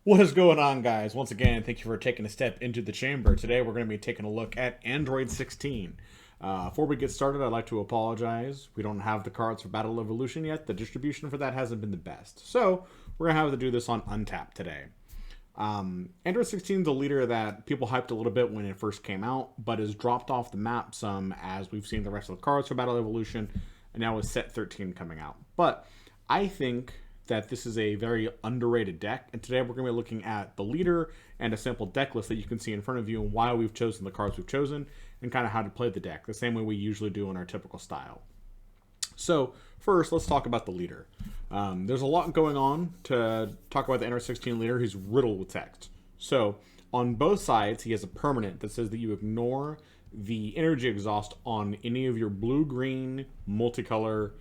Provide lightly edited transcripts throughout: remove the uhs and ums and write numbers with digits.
What is going on, guys? Once again, thank you for taking a step into the chamber. Today, we're going to be taking a look at Android 16. Before we get started, I'd like to apologize. We don't have the cards for Battle Evolution yet. The distribution for that hasn't been the best. So, we're going to have to do this on Untapped today. Android 16 is a leader that people hyped a little bit when it first came out, but has dropped off the map some as we've seen the rest of the cards for Battle Evolution, and now with Set 13 coming out. But I think that this is a very underrated deck, and today we're going to be looking at the leader and a sample deck list that you can see in front of you and why we've chosen the cards we've chosen and kind of how to play the deck, the same way we usually do in our typical style. So first, let's talk about the leader. There's a lot going on to talk about the Android 16 leader. He's riddled with text. So on both sides, he has a permanent that says that you ignore the energy exhaust on any of your blue-green multicolor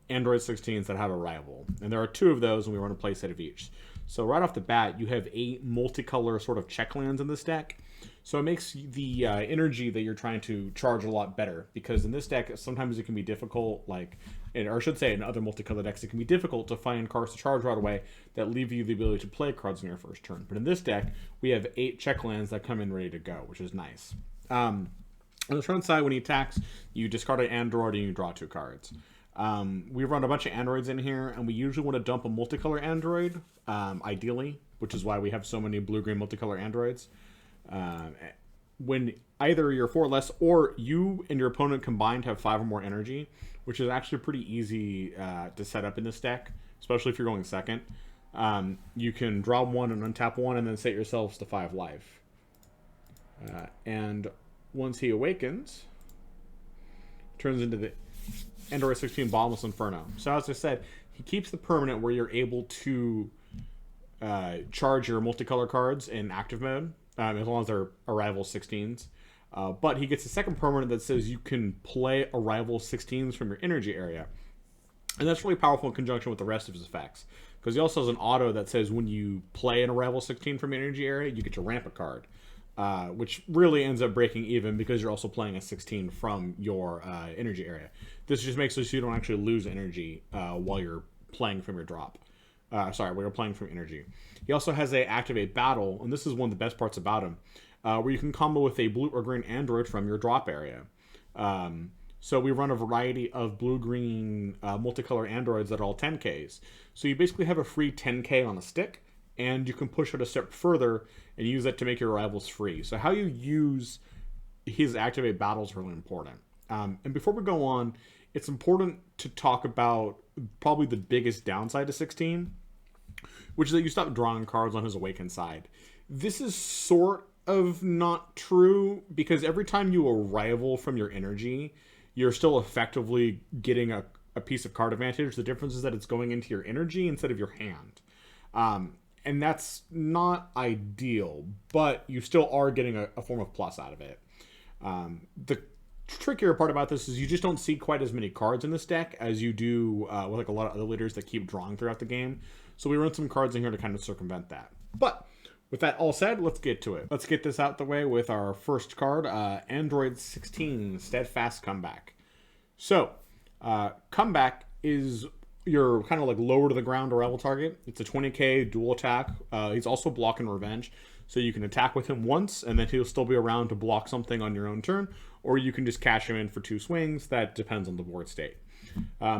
Android 16s that have a rival. And there are two of those, and we run a play set of each. So right off the bat, you have 8 multicolor sort of check lands in this deck. So it makes the energy that you're trying to charge a lot better, because in this deck, sometimes it can be difficult, or I should say in other multicolor decks, it can be difficult to find cards to charge right away that leave you the ability to play cards in your first turn. But in this deck, we have 8 check lands that come in ready to go, which is nice. On the front side, when he attacks, you discard an android and you draw 2 cards. We run a bunch of androids in here, and we usually want to dump a multicolor android, ideally, which is why we have so many blue-green multicolor androids. When either you're 4 or less, or you and your opponent combined have 5 or more energy, which is actually pretty easy to set up in this deck, especially if you're going second. You can draw 1 and untap 1, and then set yourselves to 5 life. And once he awakens, turns into the Android 16 Bottomless Inferno. So as I said, he keeps the permanent where you're able to charge your multicolor cards in active mode, as long as they're Arrival 16s. But he gets a second permanent that says you can play Arrival 16s from your energy area. And that's really powerful in conjunction with the rest of his effects, because he also has an auto that says when you play an Arrival 16 from your energy area, you get your ramp a card. Which really ends up breaking even because you're also playing a 16 from your energy area. This just makes it so you don't actually lose energy while you're playing from your drop. While you're playing from energy. He also has a activate battle, and this is one of the best parts about him, where you can combo with a blue or green android from your drop area. So we run a variety of blue-green multicolor androids that are all 10Ks. So you basically have a free 10K on a stick, and you can push it a step further and use that to make your rivals free. So how you use his activate battle is really important. And before we go on, it's important to talk about probably the biggest downside to 16, which is that you stop drawing cards on his awakened side. This is sort of not true, because every time you arrival from your energy, you're still effectively getting a piece of card advantage. The difference is that it's going into your energy instead of your hand. And that's not ideal, but you still are getting a form of plus out of it. The trickier part about this is you just don't see quite as many cards in this deck as you do with a lot of other leaders that keep drawing throughout the game. So we run some cards in here to kind of circumvent that. But with that all said, let's get to it. Let's get this out the way with our first card, Android 16, Steadfast Comeback. So, Comeback is your kind of like lower to the ground arrival target. It's a 20k dual attack. He's also block and revenge, so you can attack with him once and then he'll still be around to block something on your own turn, or you can just cash him in for 2 swings. That depends on the board state.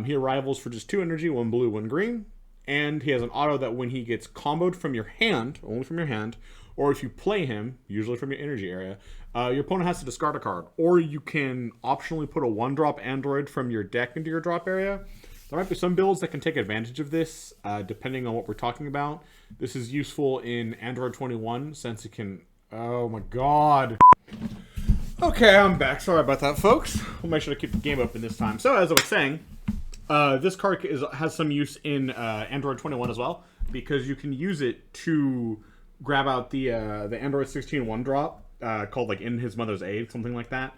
He arrivals for just 2 energy, 1 blue, 1 green, and he has an auto that when he gets comboed from your hand, only from your hand, or if you play him, usually from your energy area, your opponent has to discard a card, or you can optionally put a 1-drop android from your deck into your drop area. There might be some builds that can take advantage of this, depending on what we're talking about. This is useful in Android 21, since it can... Oh my god. Okay, I'm back. Sorry about that, folks. We'll make sure to keep the game open this time. So, as I was saying, this card has some use in Android 21 as well, because you can use it to grab out the Android 16 1-drop, called like In His Mother's Aid, something like that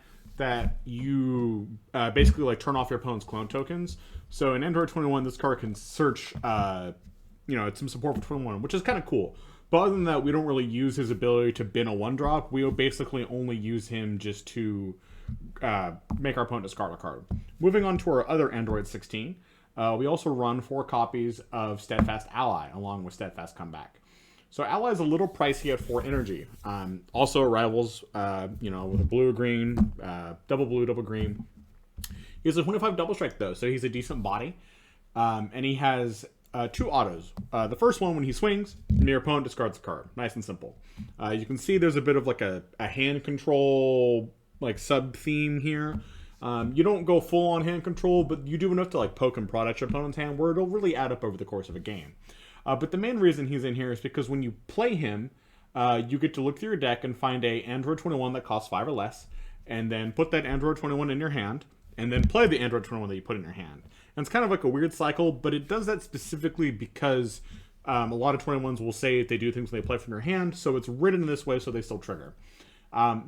you basically like turn off your opponent's clone tokens. So in Android 21, this card can search, it's some support for 21, which is kind of cool. But other than that, we don't really use his ability to bin a 1-drop. We basically only use him just to make our opponent discard a card. Moving on to our other Android 16, we also run 4 copies of Steadfast Ally along with Steadfast Comeback. So Ally is a little pricey at 4 energy. Also rivals, you know, with a blue, green, double blue, double green. He has a 25 double strike though, so he's a decent body. And he has 2 autos. The first one, when he swings, your opponent discards a card. Nice and simple. You can see there's a bit of like a hand control like sub theme here. You don't go full on hand control, but you do enough to like poke and prod at your opponent's hand where it'll really add up over the course of a game. But the main reason he's in here is because when you play him, you get to look through your deck and find a Android 21 that costs 5 or less, and then put that Android 21 in your hand, and then play the Android 21 that you put in your hand. And it's kind of like a weird cycle, but it does that specifically because a lot of 21s will say they do things when they play from your hand, so it's written in this way so they still trigger.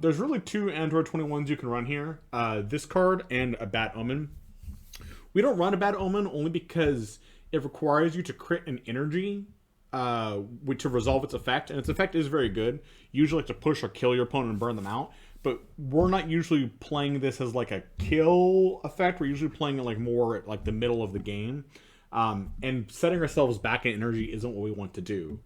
There's really 2 Android 21s you can run here. This card and a Bad Omen. We don't run a Bad Omen only because it requires you to crit an energy to resolve its effect, and its effect is very good. You usually like to push or kill your opponent and burn them out, but we're not usually playing this as like a kill effect. We're usually playing it like more at like the middle of the game, and setting ourselves back in energy isn't what we want to do.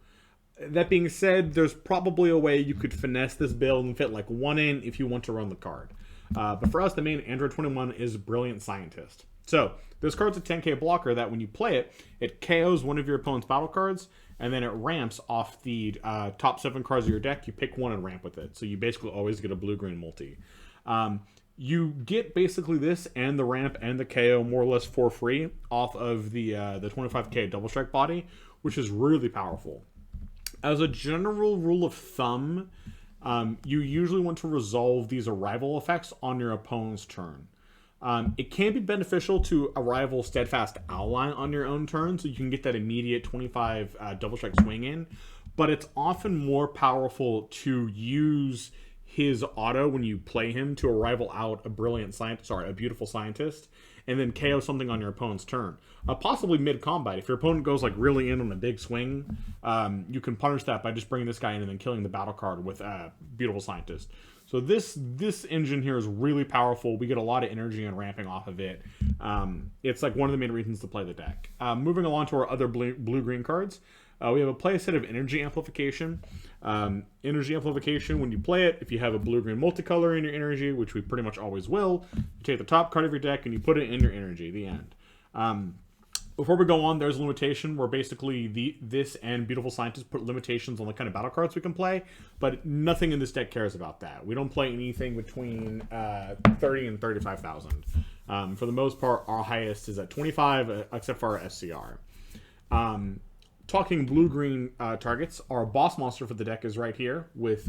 That being said, there's probably a way you could finesse this build and fit like 1 in if you want to run the card. But for us, the main Android 21 is Brilliant Scientist. So this card's a 10k blocker that when you play it, it KOs one of your opponent's battle cards, and then it ramps off the top 7 cards of your deck. You pick one and ramp with it. So you basically always get a blue-green multi. You get basically this and the ramp and the KO more or less for free off of the 25k double strike body, which is really powerful. As a general rule of thumb, you usually want to resolve these arrival effects on your opponent's turn. It can be beneficial to arrival Steadfast Ally on your own turn, so you can get that immediate 25 double strike swing in, but it's often more powerful to use his auto when you play him to arrival out a beautiful scientist, and then KO something on your opponent's turn. Possibly mid-combat. If your opponent goes like really in on a big swing, you can punish that by just bringing this guy in and then killing the battle card with a beautiful scientist. So this engine here is really powerful. We get a lot of energy and ramping off of it. It's like one of the main reasons to play the deck. Moving along to our other blue-green cards. We have a play set of Energy Amplification. Energy Amplification, when you play it, if you have a blue-green multicolor in your energy, which we pretty much always will, you take the top card of your deck and you put it in your energy, the end. Before we go on, there's a limitation where basically this and Beautiful Scientist put limitations on the kind of battle cards we can play, but nothing in this deck cares about that. We don't play anything between 30 and 35,000. For the most part, our highest is at 25, except for our SCR. Talking blue-green targets, our boss monster for the deck is right here with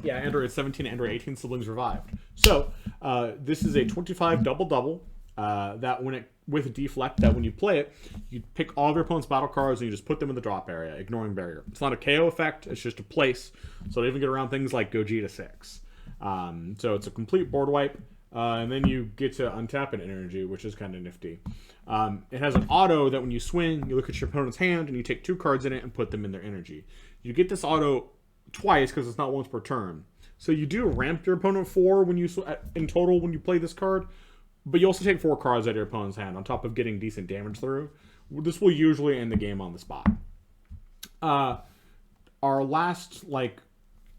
Android 17 and Android 18 Siblings Revived. So this is a 25 double-double that with Deflect, that when you play it, you pick all of your opponent's battle cards and you just put them in the drop area, ignoring barrier. It's not a KO effect, it's just a place, so they even get around things like Vegeta 6. So it's a complete board wipe, and then you get to untap an energy, which is kind of nifty. It has an auto that when you swing, you look at your opponent's hand and you take 2 cards in it and put them in their energy. You get this auto twice because it's not once per turn. So you do ramp your opponent 4 in total when you play this card, but you also take 4 cards out of your opponent's hand on top of getting decent damage through. This will usually end the game on the spot. Our last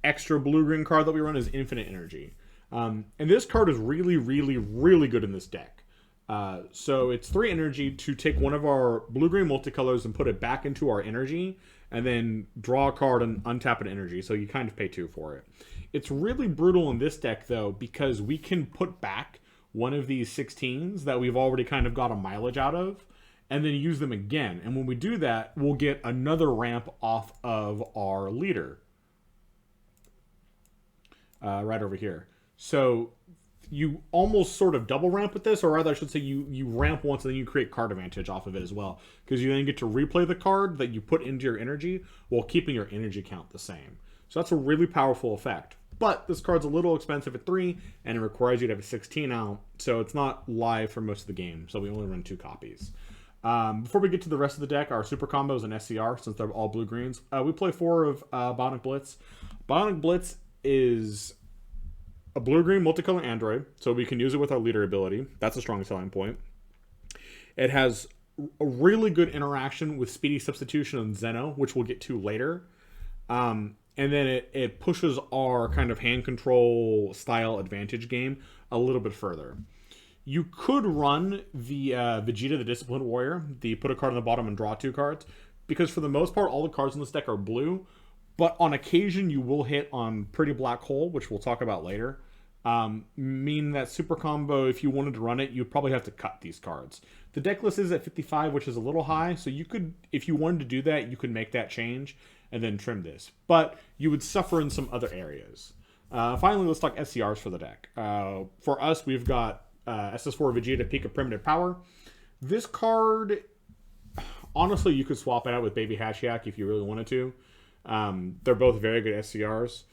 extra blue-green card that we run is Infinite Energy. And this card is really, really, really good in this deck. So it's 3 energy to take one of our blue-green multicolors and put it back into our energy, and then draw a card and untap an energy, so you kind of pay 2 for it. It's really brutal in this deck, though, because we can put back one of these 16s that we've already kind of got a mileage out of, and then use them again. And when we do that, we'll get another ramp off of our leader. Right over here. So you almost sort of double ramp with this, or rather I should say you ramp once and then you create card advantage off of it as well, because you then get to replay the card that you put into your energy while keeping your energy count the same. So that's a really powerful effect. But this card's a little expensive at 3, and it requires you to have a 16 out, so it's not live for most of the game, so we only run 2 copies. Before we get to the rest of the deck, our super combos and SCR, since they're all blue-greens, we play 4 of Bionic Blitz. Bionic Blitz is a blue-green multicolor android, so we can use it with our leader ability. That's a strong selling point. It has a really good interaction with Speedy Substitution and Xeno, which we'll get to later. And then it pushes our kind of hand control style advantage game a little bit further. You could run the Vegeta, the Disciplined Warrior, the put a card on the bottom and draw 2 cards, because for the most part, all the cards in this deck are blue, but on occasion you will hit on Pretty Black Hole, which we'll talk about later. Mean that super combo, if you wanted to run it, you'd probably have to cut these cards. The deck list is at 55, which is a little high, so you could, if you wanted to do that, you could make that change and then trim this. But you would suffer in some other areas. Finally, let's talk SCRs for the deck. For us, we've got SS4 Vegeta, Peak of Primitive Power. This card, honestly, you could swap it out with Baby Hashiak if you really wanted to. They're both very good SCRs.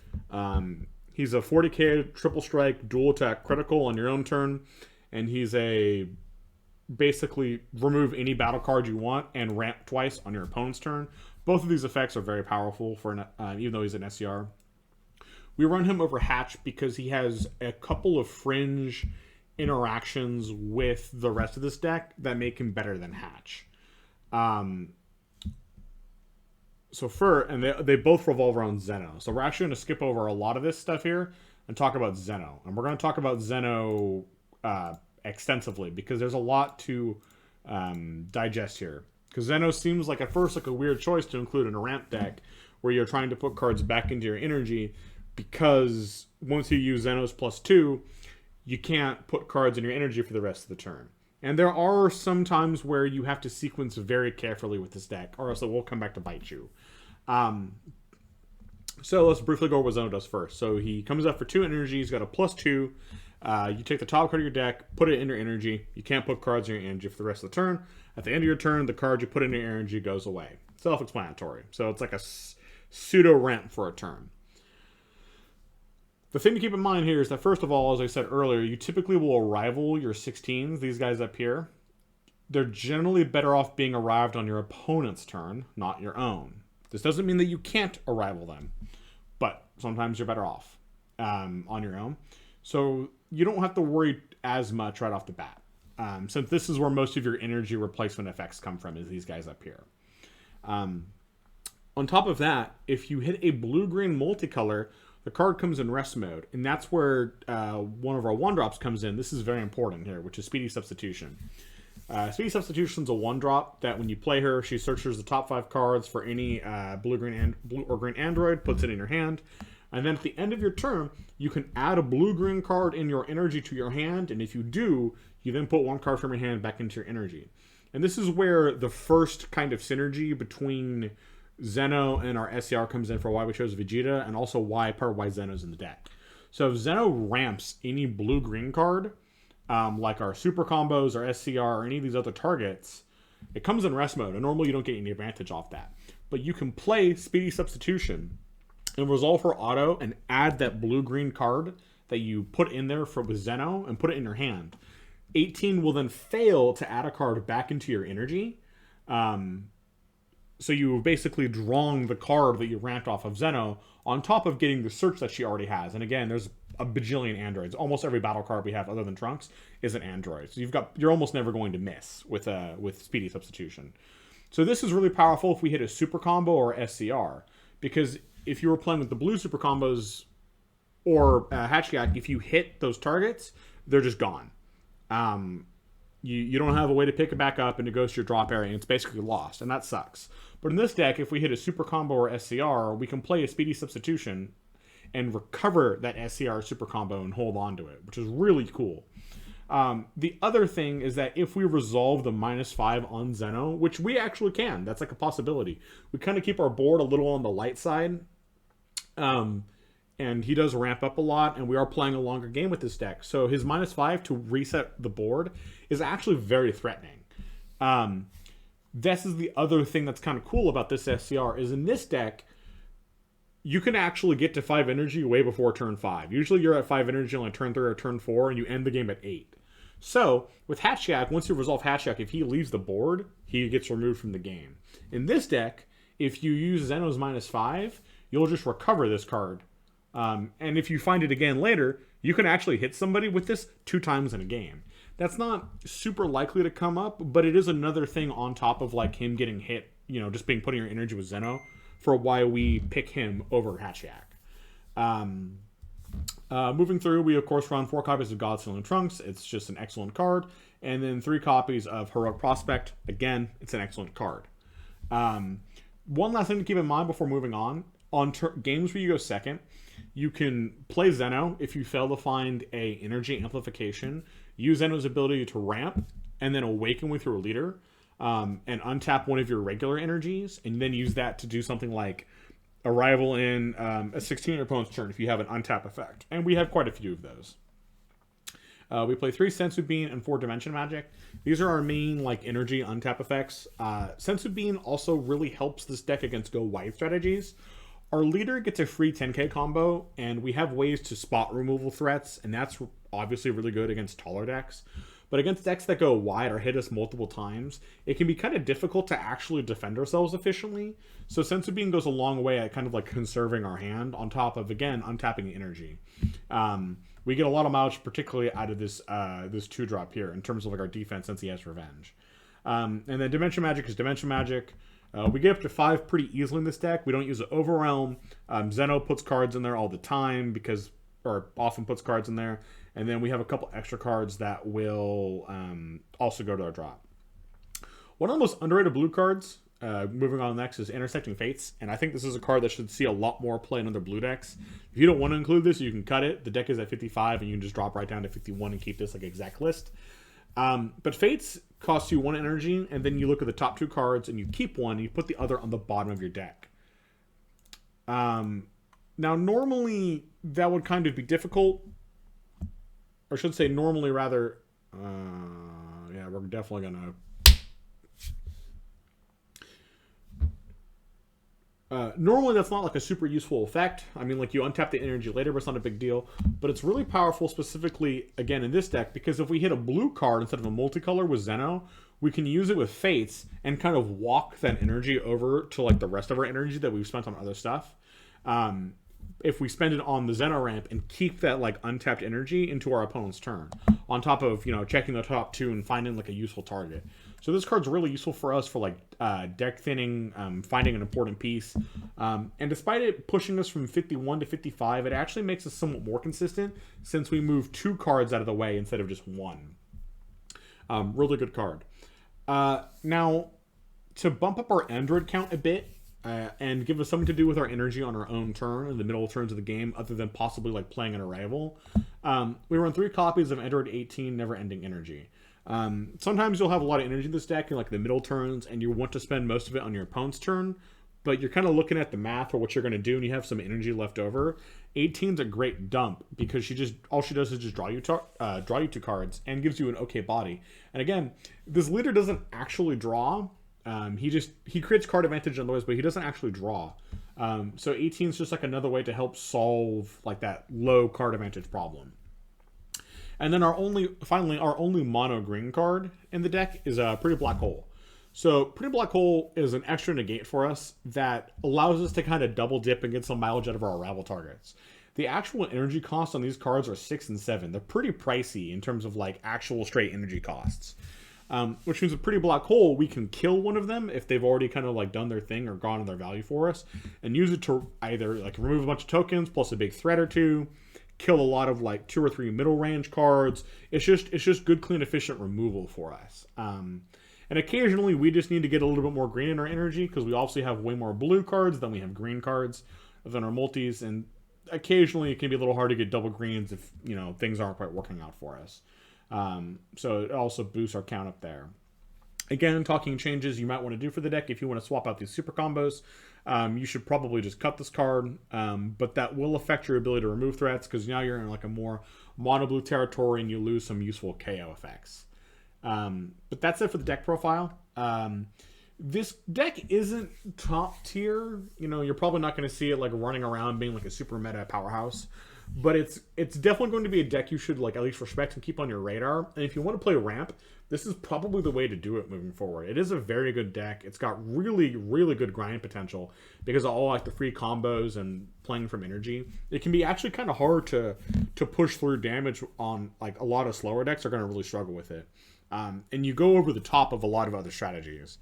He's a 40k triple strike, dual attack critical on your own turn, and he's a basically remove any battle card you want and ramp twice on your opponent's turn. Both of these effects are very powerful for even though he's an SCR. We run him over Hatch because he has a couple of fringe interactions with the rest of this deck that make him better than Hatch. And they both revolve around Xeno. So we're actually going to skip over a lot of this stuff here and talk about Xeno. And we're going to talk about Xeno extensively because there's a lot to digest here. Because Xeno seems like at first like a weird choice to include in a ramp deck where you're trying to put cards back into your energy, because once you use Xeno's +2, you can't put cards in your energy for the rest of the turn. And there are some times where you have to sequence very carefully with this deck, or else it will come back to bite you. So let's briefly go over what Xeno does first. So he comes up for 2 energy. He's got a +2. You take the top card of your deck, put it in your energy. You can't put cards in your energy for the rest of the turn. At the end of your turn, the card you put in your energy goes away. Self-explanatory. So it's like a pseudo ramp for a turn. The thing to keep in mind here is that, first of all, as I said earlier, you typically will rival your 16s, these guys up here. They're generally better off being arrived on your opponent's turn, not your own. This doesn't mean that you can't arrival them, but sometimes you're better off on your own. So you don't have to worry as much right off the bat, since this is where most of your energy replacement effects come from, is these guys up here. On top of that, if you hit a blue-green multicolor, the card comes in rest mode, and that's where one of our 1-drops comes in. This is very important here, which is Speedy Substitution. Speedy Substitution is a 1-drop that when you play her, she searches the top 5 cards for any blue or green android, puts it in your hand, and then at the end of your turn, you can add a blue-green card in your energy to your hand, and if you do, you then put 1 card from your hand back into your energy. And this is where the first kind of synergy between Xeno and our SCR comes in for why we chose Vegeta, and also why Xeno's in the deck. So if Xeno ramps any blue-green card, like our super combos or SCR or any of these other targets, it comes in rest mode, and normally you don't get any advantage off that. But you can play Speedy Substitution and resolve her auto and add that blue-green card that you put in there with Xeno and put it in your hand. 18 will then fail to add a card back into your energy. So you've basically drawn the card that you ramped off of Xeno on top of getting the search that she already has. And again, there's a bajillion androids. Almost every battle card we have other than Trunks is an android. So you're almost never going to miss with Speedy Substitution. So this is really powerful if we hit a super combo or SCR, because if you were playing with the blue super combos or Hatchiak, if you hit those targets, they're just gone. You don't have a way to pick it back up, and it goes to your drop area, and it's basically lost, and that sucks. But in this deck, if we hit a super combo or SCR, we can play a Speedy Substitution and recover that SCR super combo and hold on to it, which is really cool. The other thing is that if we resolve the -5 on Xeno, which we actually can, that's like a possibility. We kind of keep our board a little on the light side, and he does ramp up a lot, and we are playing a longer game with this deck. So his -5 to reset the board is actually very threatening. This is the other thing that's kind of cool about this SCR, is in this deck, you can actually get to 5 energy way before turn 5. Usually you're at 5 energy on turn 3 or turn 4, and you end the game at 8. So, with Hatchiak, once you resolve Hatchiak, if he leaves the board, he gets removed from the game. In this deck, if you use Xeno's -5, you'll just recover this card. And if you find it again later, you can actually hit somebody with this 2 times in a game. That's not super likely to come up, but it is another thing on top of like him getting hit, just being putting your energy with Xeno, for why we pick him over Hatchiyak. Moving through, we of course run 4 copies of Godzilla Trunks. It's just an excellent card. And then 3 copies of Heroic Prospect. Again, it's an excellent card. One last thing to keep in mind before moving on. On games where you go second, you can play Xeno if you fail to find a energy amplification. Use Xeno's ability to ramp and then awaken with your leader, and untap one of your regular energies, and then use that to do something like arrival in a 16 your opponent's turn if you have an untap effect. And we have quite a few of those. We play 3 Sensu Bean and 4 Dimension Magic. These are our main like energy untap effects. Sensu Bean also really helps this deck against go wide strategies. Our leader gets a free 10k combo, and we have ways to spot removal threats, and that's obviously really good against taller decks. But against decks that go wide or hit us multiple times, it can be kind of difficult to actually defend ourselves efficiently. So Sensu Bean goes a long way at kind of like conserving our hand, on top of, again, untapping the energy. We get a lot of mileage, particularly out of this this 2-drop here, in terms of like our defense, since he has revenge. And then Dimension Magic is Dimension Magic. We get up to 5 pretty easily in this deck. We don't use the Overwhelm. Xeno puts cards in there all the time, or often puts cards in there. And then we have a couple extra cards that will also go to our drop. One of the most underrated blue cards, moving on next, is Intersecting Fates. And I think this is a card that should see a lot more play in other blue decks. If you don't want to include this, you can cut it. The deck is at 55, and you can just drop right down to 51 and keep this like exact list. But Fates costs you 1 energy, and then you look at the top 2 cards, and you keep one, and you put the other on the bottom of your deck. Now, normally, that would kind of be difficult. Or I should say, normally, rather... yeah, we're definitely going to... Normally, that's not like a super useful effect. I mean, like, you untap the energy later, but it's not a big deal. But it's really powerful, specifically, again, in this deck, because if we hit a blue card instead of a multicolor with Xeno, we can use it with Fates and kind of walk that energy over to, like, the rest of our energy that we've spent on other stuff. If we spend it on the Xeno ramp and keep that, like, untapped energy into our opponent's turn, on top of, checking the top 2 and finding, like, a useful target. So this card's really useful for us for, like, deck thinning, finding an important piece. And despite it pushing us from 51 to 55, it actually makes us somewhat more consistent, since we move 2 cards out of the way instead of just 1. Really good card. Now, to bump up our Android count a bit, and give us something to do with our energy on our own turn in the middle turns of the game, other than possibly like playing an arrival, we run 3 copies of Android 18 Never Ending Energy. Sometimes you'll have a lot of energy in this deck in like the middle turns, and you want to spend most of it on your opponent's turn, but you're kind of looking at the math or what you're going to do, and you have some energy left over. 18's a great dump, because all she does is just draw you 2 cards and gives you an okay body. And again, this leader doesn't actually draw. He creates card advantage in other ways, but he doesn't actually draw. So 18 is just like another way to help solve like that low card advantage problem. And then our only mono green card in the deck is a Pretty Black Hole. So Pretty Black Hole is an extra negate for us that allows us to kind of double dip and get some mileage out of our arrival targets. The actual energy costs on these cards are 6 and 7. They're pretty pricey in terms of like actual straight energy costs. Which means a Pretty Black Hole, we can kill one of them if they've already kind of like done their thing or gone their value for us, and use it to either like remove a bunch of tokens plus a big threat or 2, kill a lot of like 2 or 3 middle range cards. It's just good, clean, efficient removal for us. And occasionally we just need to get a little bit more green in our energy, because we obviously have way more blue cards than we have green cards than our multis, and occasionally it can be a little hard to get double greens if things aren't quite working out for us. So it also boosts our count up there. Again, talking changes you might want to do for the deck if you want to swap out these super combos. You should probably just cut this card, but that will affect your ability to remove threats, because now you're in like a more mono blue territory and you lose some useful KO effects. But that's it for the deck profile. This deck isn't top tier. You're probably not going to see it like running around being like a super meta powerhouse. But it's definitely going to be a deck you should like at least respect and keep on your radar. And if you want to play ramp, this is probably the way to do it moving forward. It is a very good deck. It's got really, really good grind potential because of all like the free combos and playing from energy. It can be actually kind of hard to push through damage on like a lot of slower decks are going to really struggle with it. And you go over the top of a lot of other strategies.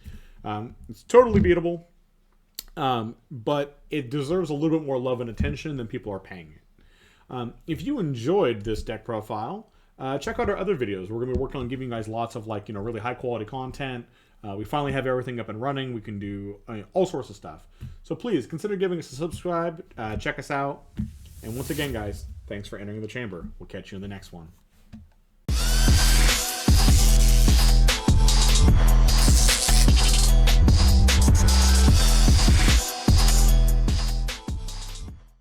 It's totally beatable, but it deserves a little bit more love and attention than people are paying it. If you enjoyed this deck profile, check out our other videos. We're going to be working on giving you guys lots of like, really high quality content. We finally have everything up and running. We can do all sorts of stuff. So please consider giving us a subscribe. Check us out. And once again, guys, thanks for entering the chamber. We'll catch you in the next one.